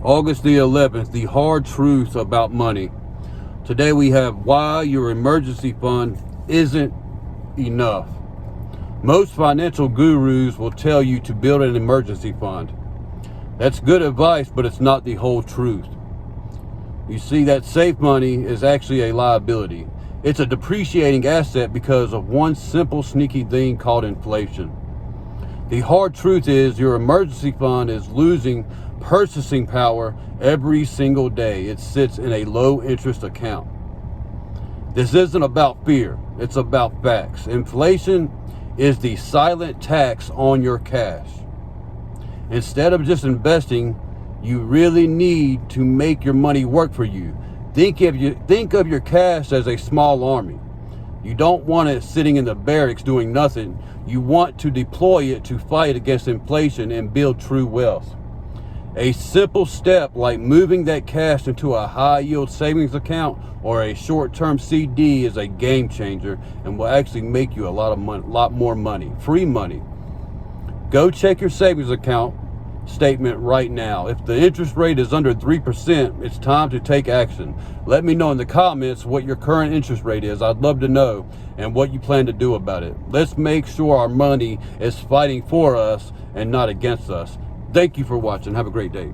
August the 11th, the hard truth about money. Today we have why your emergency fund isn't enough. Most financial gurus will tell you to build an emergency fund. That's good advice, but it's not the whole truth. You see, that safe money is actually a liability. It's a depreciating asset because of one simple sneaky thing called inflation. The hard truth is your emergency fund is losing purchasing power every single day. It sits in a low interest account. This isn't about fear, it's about facts. Inflation is the silent tax on your cash. Instead of just investing, you really need to make your money work for you. Think of your cash as a small army. You don't want it sitting in the barracks doing nothing. You want to deploy it to fight against inflation and build true wealth. A simple step like moving that cash into a high yield savings account or a short-term CD is a game changer and will actually make you a lot more money, free money. Go check your savings account statement right now. If the interest rate is under 3%, it's time to take action. Let me know in the comments what your current interest rate is. I'd love to know and what you plan to do about it. Let's make sure our money is fighting for us and not against us. Thank you for watching. Have a great day.